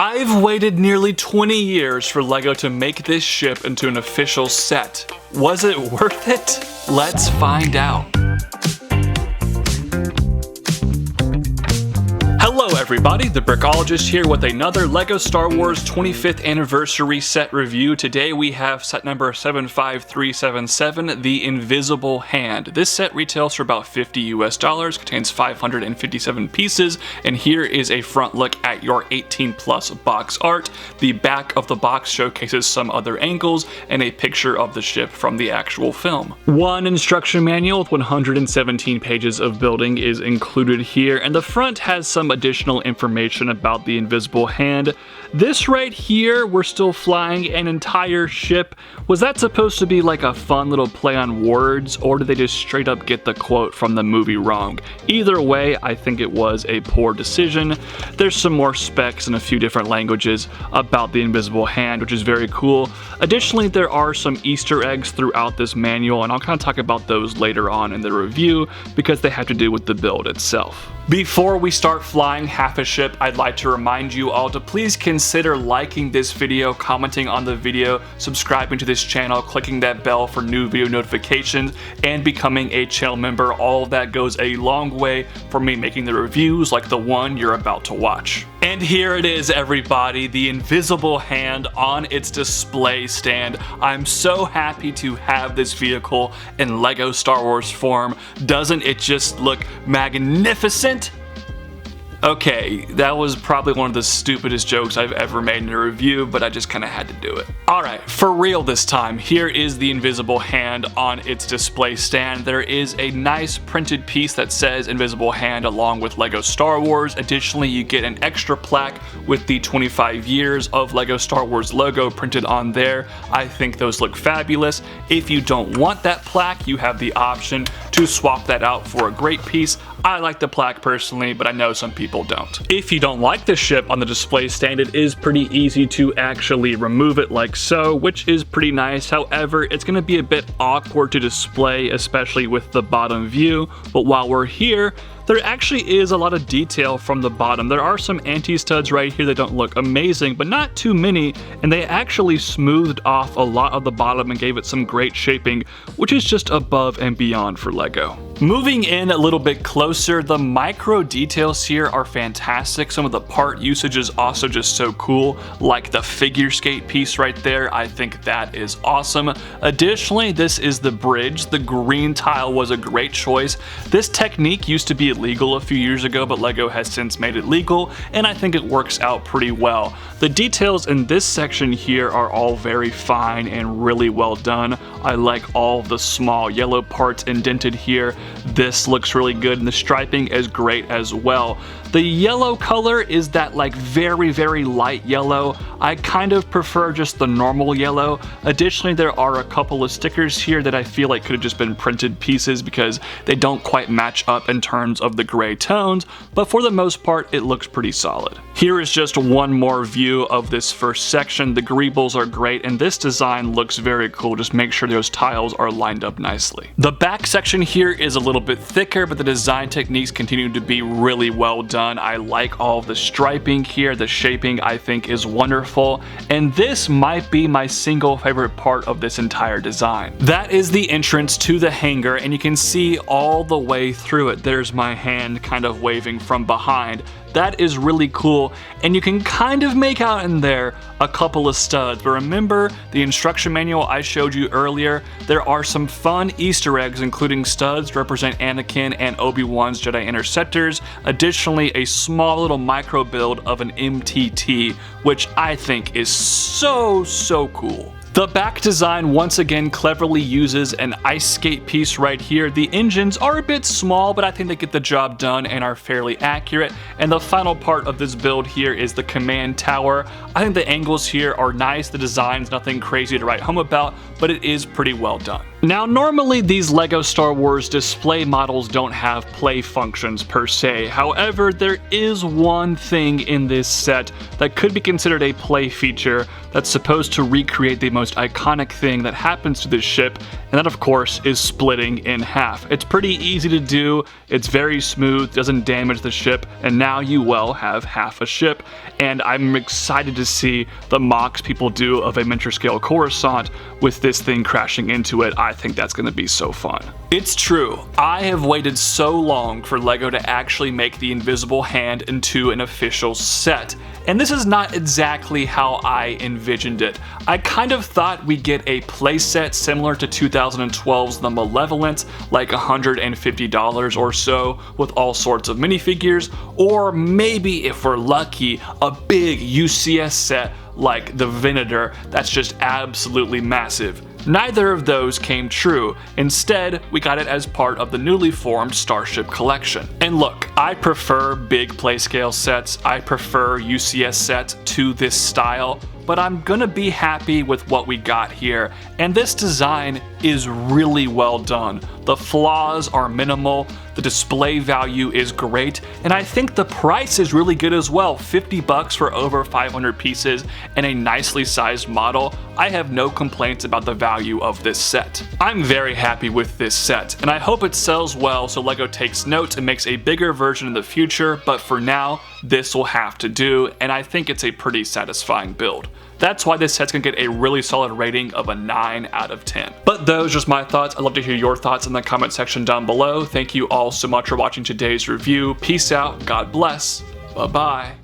I've waited nearly 20 years for LEGO to make this ship into an official set. Was it worth it? Let's find out. Hello everybody, the Brickologist here with another LEGO Star Wars 25th Anniversary set review. Today we have set number 75377, The Invisible Hand. This set retails for about $50 US, contains 557 pieces, and here is a front look at your 18+ box art. The back of the box showcases some other angles and a picture of the ship from the actual film. One instruction manual with 117 pages of building is included here, and the front has some additional information about the Invisible Hand. This right here, we're still flying an entire ship. Was that supposed to be like a fun little play on words, or did they just straight up get the quote from the movie wrong? Either way, I think it was a poor decision. There's some more specs in a few different languages about the Invisible Hand, which is very cool. Additionally, there are some Easter eggs throughout this manual, and I'll kind of talk about those later on in the review because they have to do with the build itself. Before we start flying half a ship, I'd like to remind you all to please consider liking this video, commenting on the video, subscribing to this channel, clicking that bell for new video notifications, and becoming a channel member. All of that goes a long way for me making the reviews like the one you're about to watch. And here it is, everybody, the Invisible Hand on its display stand. I'm so happy to have this vehicle in LEGO Star Wars form. Doesn't it just look magnificent? Okay, that was probably one of the stupidest jokes I've ever made in a review, but I just kind of had to do it. Alright, for real this time, here is the Invisible Hand on its display stand. There is a nice printed piece that says Invisible Hand along with LEGO Star Wars. Additionally, you get an extra plaque with the 25 years of LEGO Star Wars logo printed on there. I think those look fabulous. If you don't want that plaque, you have the option to swap that out for a great piece. I like the plaque personally, but I know some people don't. If you don't like the ship on the display stand, it is pretty easy to actually remove it like so, which is pretty nice. However, it's going to be a bit awkward to display, especially with the bottom view. But while we're here, there actually is a lot of detail from the bottom. There are some anti-studs right here that don't look amazing, but not too many, and they actually smoothed off a lot of the bottom and gave it some great shaping, which is just above and beyond for LEGO. Moving in a little bit closer, the micro details here are fantastic. Some of the part usage is also just so cool, like the figure skate piece right there. I think that is awesome. Additionally, this is the bridge. The green tile was a great choice. This technique used to be illegal a few years ago, but LEGO has since made it legal, and I think it works out pretty well. The details in this section here are all very fine and really well done. I like all the small yellow parts indented here. This looks really good, and the striping is great as well. The yellow color is that like very, very light yellow. I kind of prefer just the normal yellow. Additionally, there are a couple of stickers here that I feel like could have just been printed pieces because they don't quite match up in terms of the gray tones, but for the most part, it looks pretty solid. Here is just one more view of this first section. The greebles are great, and this design looks very cool. Just make sure those tiles are lined up nicely. The back section here is a little bit thicker, but the design techniques continue to be really well done. I like all of the striping here. The shaping I think is wonderful, and this might be my single favorite part of this entire design. That is the entrance to the hangar, and you can see all the way through it. There's my hand kind of waving from behind. That is really cool, and you can kind of make out in there a couple of studs, but remember the instruction manual I showed you earlier? There are some fun Easter eggs, including studs to represent Anakin and Obi-Wan's Jedi Interceptors. Additionally, a small little micro build of an MTT, which I think is so cool. The back design once again cleverly uses an ice skate piece right here. The engines are a bit small, but I think they get the job done and are fairly accurate. And the final part of this build here is the command tower. I think the angles here are nice. The design's nothing crazy to write home about, but it is pretty well done. Now, normally these LEGO Star Wars display models don't have play functions per se. However, there is one thing in this set that could be considered a play feature that's supposed to recreate the most iconic thing that happens to this ship, and that of course is splitting in half. It's pretty easy to do, it's very smooth, doesn't damage the ship, and now you well have half a ship, and I'm excited to see the mocks people do of a miniature scale Coruscant with this thing crashing into it. I think that's going to be so fun. It's true, I have waited so long for LEGO to actually make the invisible hand into an official set. And this is not exactly how I envisioned it. I kind of thought we'd get a playset similar to 2012's The Malevolent, like $150 or so, with all sorts of minifigures, or maybe, if we're lucky, a big UCS set like the Venator that's just absolutely massive. Neither of those came true. Instead, we got it as part of the newly formed Starship Collection. And look, I prefer big playscale sets, I prefer UCS sets to this style, but I'm gonna be happy with what we got here, and this design is really well done. The flaws are minimal, the display value is great, and I think the price is really good as well. $50 for over 500 pieces and a nicely sized model. I have no complaints about the value of this set. I'm very happy with this set, and I hope it sells well so LEGO takes note and makes a bigger version in the future, but for now, this will have to do, and I think it's a pretty satisfying build. That's why this set's gonna get a really solid rating of a 9 out of 10. But those are just my thoughts. I'd love to hear your thoughts in the comment section down below. Thank you all so much for watching today's review. Peace out, God bless, bye-bye.